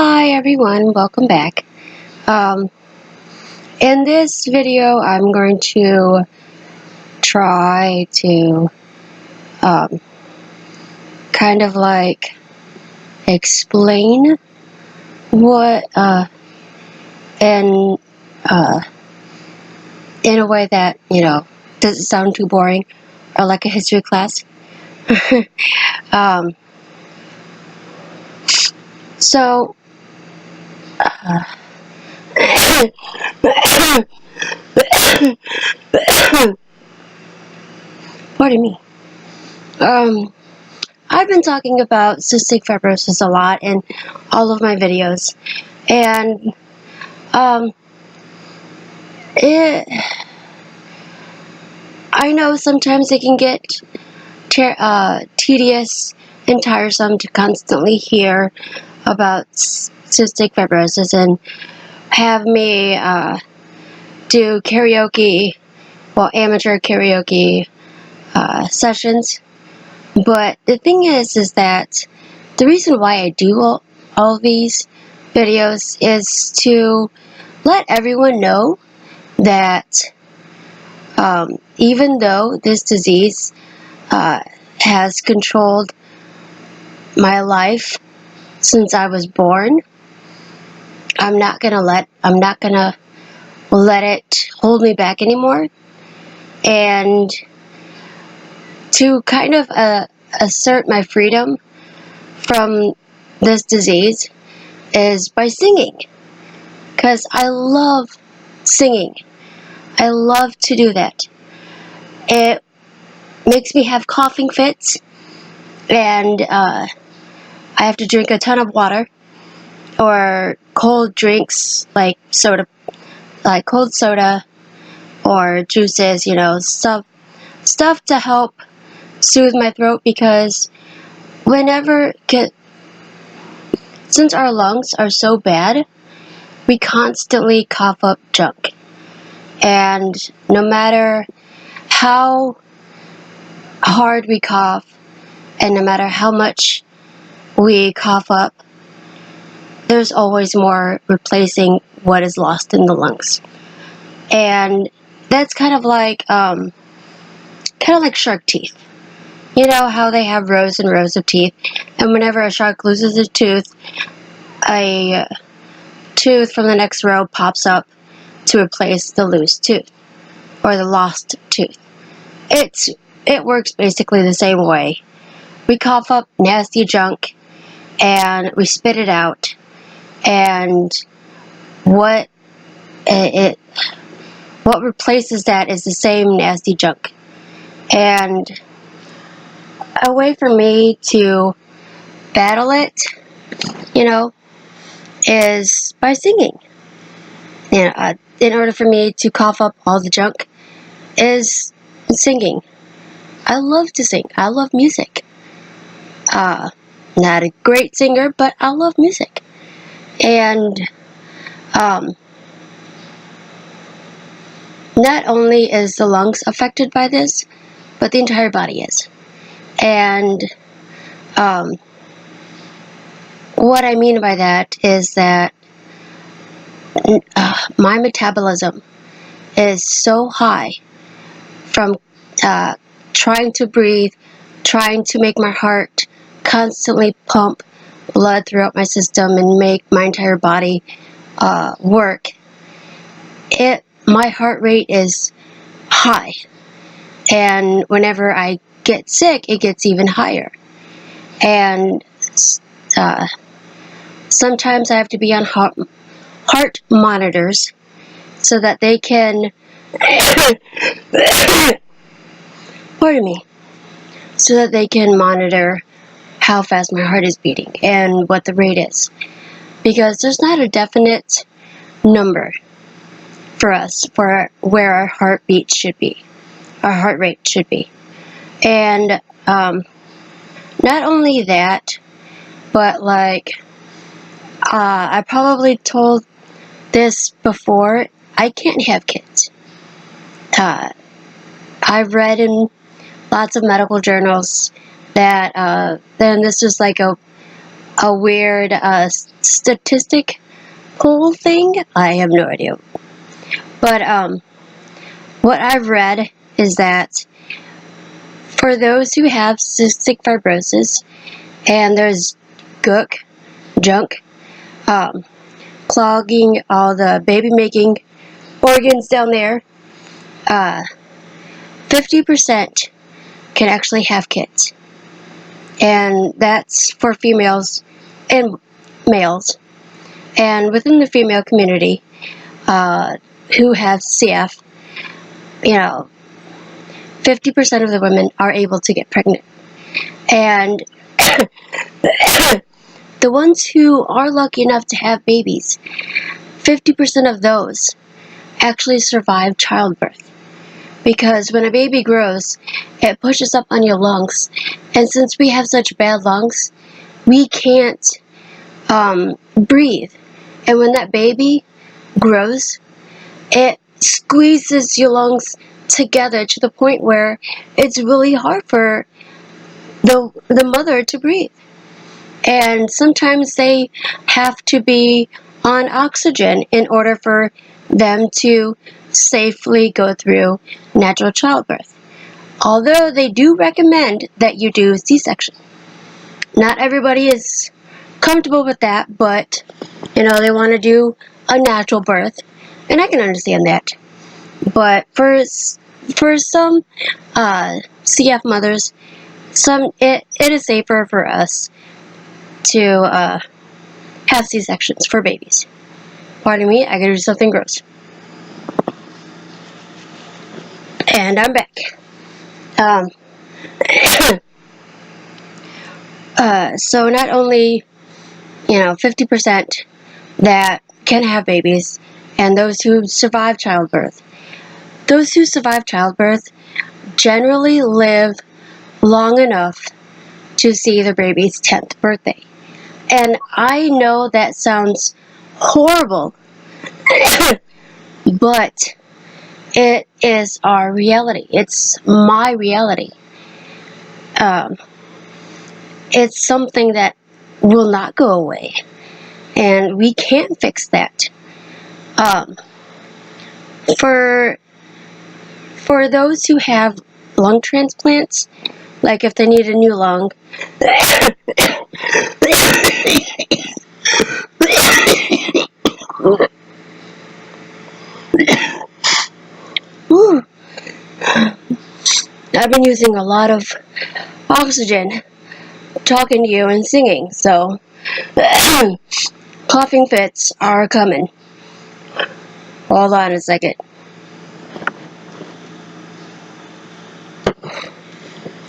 Hi everyone, welcome back. In this video I'm going to try to kind of like explain what in a way that, doesn't sound too boring or like a history class. So pardon me. I've been talking about cystic fibrosis a lot in all of my videos, and I know sometimes it can get tedious and tiresome to constantly hear about cystic fibrosis and have me do karaoke, amateur karaoke sessions. But the thing is that the reason why I do all these videos is to let everyone know that even though this disease has controlled my life since I was born, I'm not gonna let it hold me back anymore. And to kind of assert my freedom from this disease is by singing, because I love singing. I love to do that. It makes me have coughing fits, and I have to drink a ton of water or cold drinks like cold soda or juices, stuff to help soothe my throat, because since our lungs are so bad, we constantly cough up junk. And no matter how hard we cough, and no matter how much we cough up, there's always more replacing what is lost in the lungs. And that's kind of like shark teeth. You know how they have rows and rows of teeth, and whenever a shark loses a tooth from the next row pops up to replace the loose tooth or the lost tooth. It works basically the same way. We cough up nasty junk and we spit it out, and what replaces that is the same nasty junk. And a way for me to battle it, is by singing. In order for me to cough up all the junk is singing. I love to sing. I love music. Not a great singer, but I love music. And not only is the lungs affected by this, but the entire body is. And what I mean by that is that my metabolism is so high from trying to breathe, trying to make my heart constantly pump blood throughout my system and make my entire body work. My heart rate is high, and whenever I get sick, it gets even higher. And sometimes I have to be on heart monitors so that they can pardon me, so that they can monitor how fast my heart is beating and what the rate is, because there's not a definite number for us for where our heart rate should be. And not only that, but I probably told this before, I can't have kids. I've read in lots of medical journals that then this is like a a weird statistical thing. I have no idea. But what I've read is that for those who have cystic fibrosis and there's junk, clogging all the baby-making organs down there, 50% can actually have kids. And that's for females and males. And within the female community, who have CF, 50% of the women are able to get pregnant. And the ones who are lucky enough to have babies, 50% of those actually survive childbirth. Because when a baby grows, it pushes up on your lungs. And since we have such bad lungs, we can't breathe. And when that baby grows, it squeezes your lungs together to the point where it's really hard for the mother to breathe. And sometimes they have to be on oxygen in order for them to safely go through natural childbirth. Although they do recommend that you do C-section. Not everybody is comfortable with that, but they want to do a natural birth, and I can understand that. But for some CF mothers, it is safer for us to have C-sections for babies. Pardon me, I gotta do something gross. And I'm back. So not only 50% that can have babies, and those who survive childbirth. Those who survive childbirth generally live long enough to see their baby's 10th birthday. And I know that sounds horrible, but it is our reality. It's my reality. It's something that will not go away, and we can't fix that. For those who have lung transplants, like if they need a new lung, I've been using a lot of oxygen talking to you and singing, so coughing fits are coming. Hold on a second.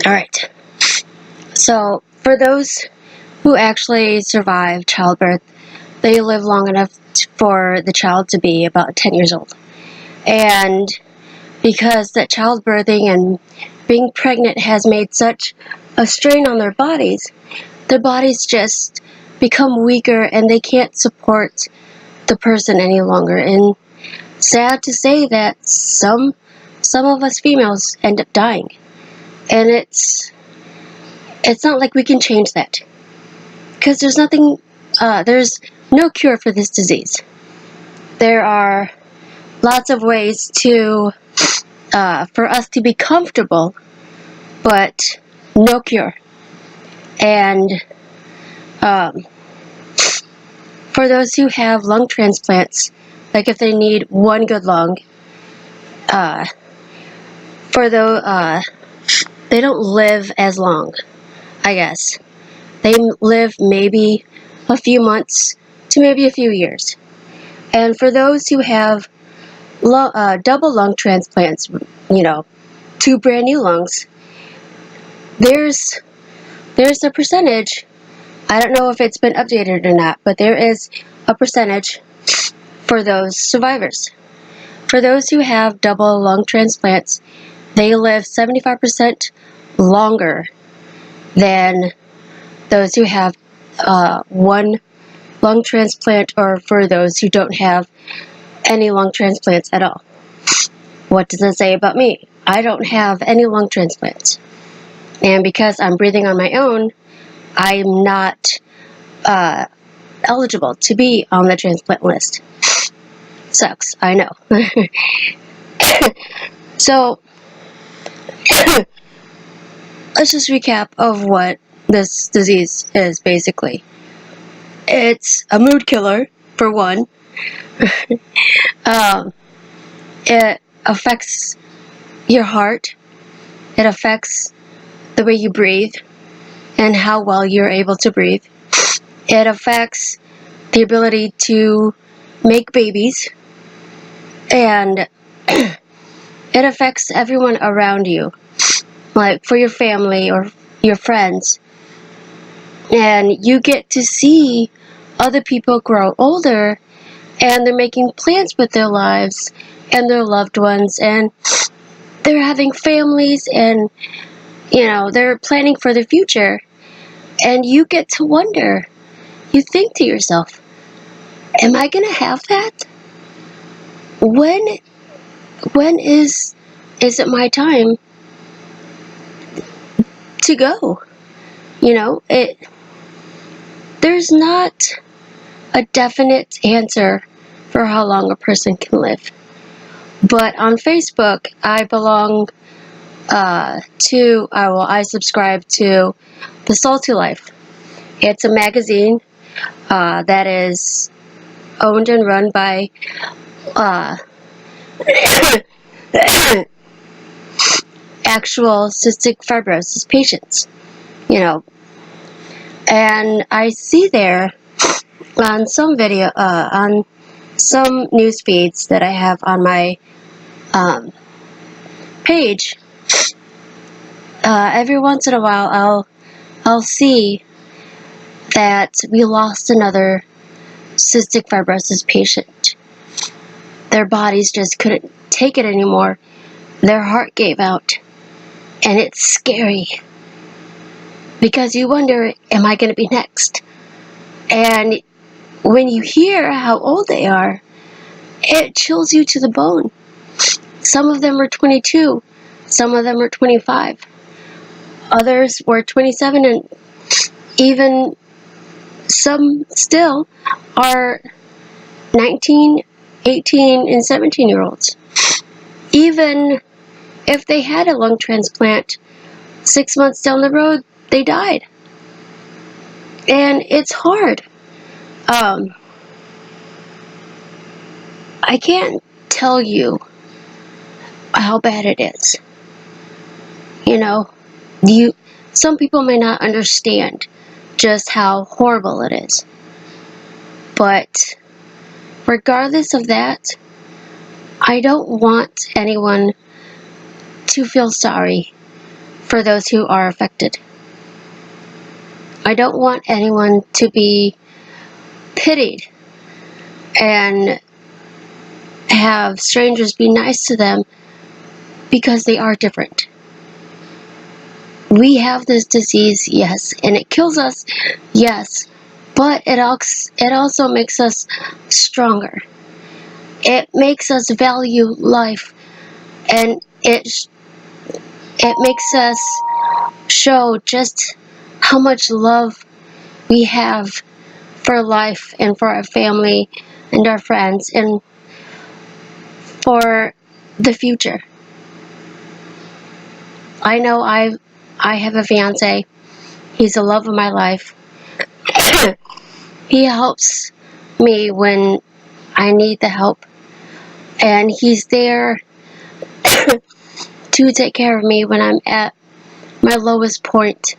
Alright. So, for those who actually survive childbirth, they live long enough for the child to be about 10 years old. And because that childbirthing and being pregnant has made such a strain on their bodies just become weaker and they can't support the person any longer. And sad to say that some of us females end up dying. And it's not like we can change that. Because there's no cure for this disease. There are lots of ways for us to be comfortable, but no cure. And for those who have lung transplants, like if they need one good lung, they don't live as long, I guess. They live maybe a few months to maybe a few years. And for those who have double lung transplants, 2 brand new lungs, there's a percentage, I don't know if it's been updated or not, but there is a percentage for those survivors. For those who have double lung transplants, they live 75% longer than those who have one lung transplant, or for those who don't have any lung transplants at all. What does it say about me? I don't have any lung transplants. And because I'm breathing on my own, I'm not eligible to be on the transplant list. Sucks, I know. So, let's just recap of what this disease is basically. It's a mood killer, for one. It affects your heart. It affects the way you breathe and how well you're able to breathe. It affects the ability to make babies. And it affects everyone around you, like for your family or your friends. And you get to see other people grow older, and they're making plans with their lives and their loved ones, and they're having families, and they're planning for the future. And you get to wonder, you think to yourself, am I gonna have that? When is it my time to go? There's not a definite answer for how long a person can live. But on Facebook, I belong I subscribe to The Salty Life. It's a magazine that is owned and run by actual cystic fibrosis patients, and I see there on some on some news feeds that I have on my page, every once in a while I'll see that we lost another cystic fibrosis patient. Their bodies just couldn't take it anymore. Their heart gave out. And it's scary. Because you wonder, am I going to be next? And when you hear how old they are, it chills you to the bone. Some of them were 22. Some of them were 25. Others were 27, and even some still are 19, 18, and 17-year-olds. Even if they had a lung transplant, 6 months down the road, they died. And it's hard. I can't tell you how bad it is. Some people may not understand just how horrible it is. But regardless of that, I don't want anyone to feel sorry for those who are affected. I don't want anyone to be pitied and have strangers be nice to them because they are different. We have this disease, yes, and it kills us, yes, but it also makes us stronger. It makes us value life, and it makes us show just how much love we have for life and for our family and our friends and for the future. I know I have a fiance. He's the love of my life. He helps me when I need the help, and he's there to take care of me when I'm at my lowest point,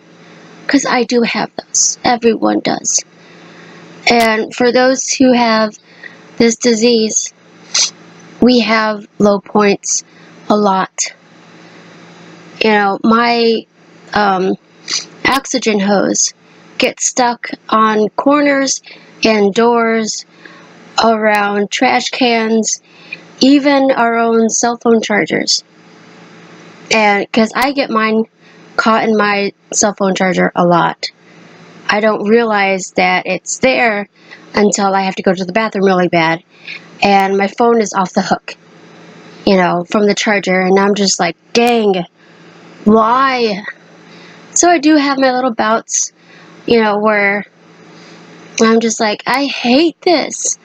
because I do have those. Everyone does. And for those who have this disease, we have low points a lot. My oxygen hose gets stuck on corners and doors, around trash cans, even our own cell phone chargers. And because I get mine caught in my cell phone charger a lot. I don't realize that it's there until I have to go to the bathroom really bad, and my phone is off the hook, from the charger, and I'm just like, dang, why? So I do have my little bouts, where I'm just like, I hate this.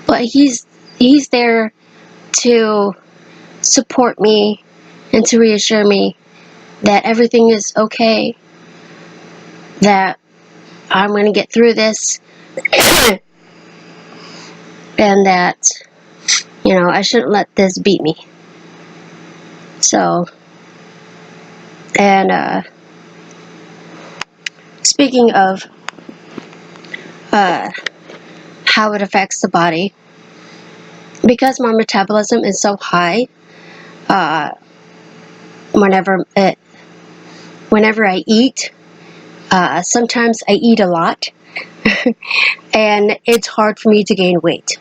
But he's there to support me and to reassure me that everything is okay, that I'm going to get through this, and that, I shouldn't let this beat me. So, and speaking of how it affects the body, because my metabolism is so high, whenever I eat, sometimes I eat a lot, and it's hard for me to gain weight.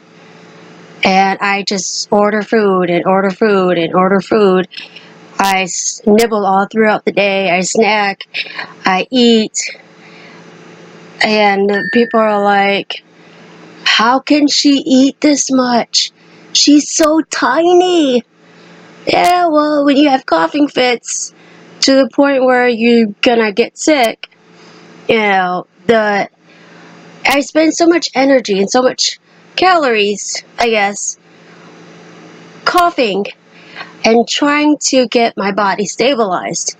And I just order food and order food and order food. I nibble all throughout the day. I snack. I eat. And people are like, how can she eat this much? She's so tiny. Yeah, well, when you have coughing fits to the point where you're gonna get sick, I spend so much energy and so much calories, I guess, coughing and trying to get my body stabilized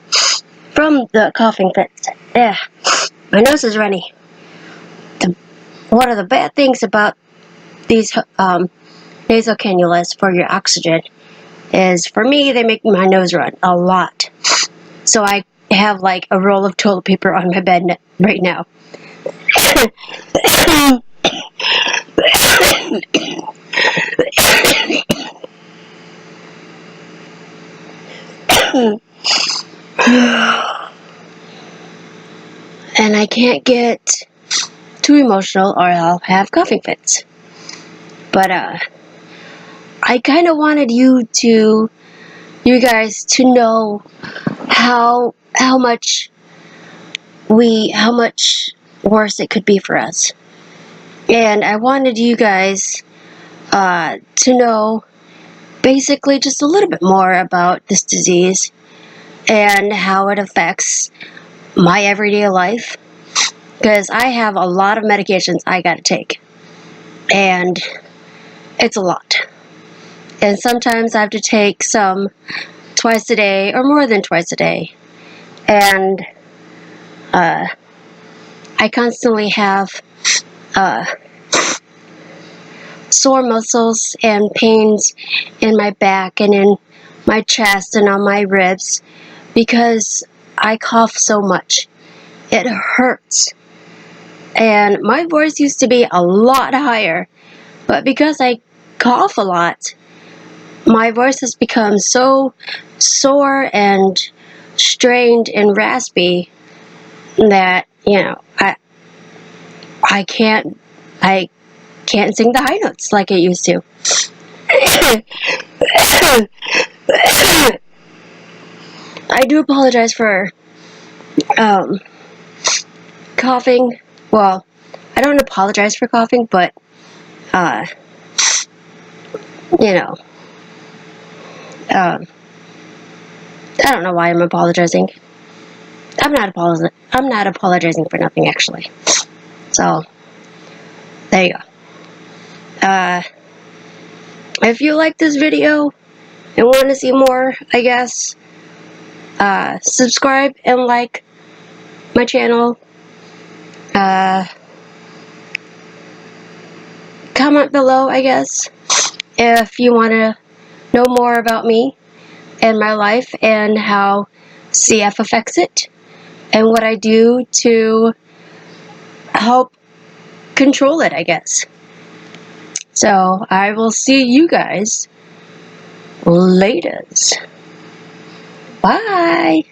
from the coughing fits. Yeah, my nose is runny. One of the bad things about these nasal cannulas for your oxygen is, for me, they make my nose run a lot. So I have like a roll of toilet paper on my bed right now. And I can't get too emotional or I'll have coughing fits. But I kind of wanted you guys to know how much worse it could be for us. And I wanted you guys to know basically just a little bit more about this disease and how it affects my everyday life, because I have a lot of medications I gotta take, and it's a lot. And sometimes I have to take some twice a day or more than twice a day. And I constantly have sore muscles and pains in my back and in my chest and on my ribs because I cough so much. It hurts. And my voice used to be a lot higher, but because I cough a lot, my voice has become so sore and strained and raspy that, I can't sing the high notes like it used to. I do apologize for coughing. Well, I don't apologize for coughing, but I don't know why I'm apologizing. I'm not apologizing for nothing, actually. So there you go. If you like this video and want to see more, I guess, subscribe and like my channel. Comment below, I guess, if you want to know more about me and my life and how CF affects it and what I do to help control it, I guess. So I will see you guys later. Bye.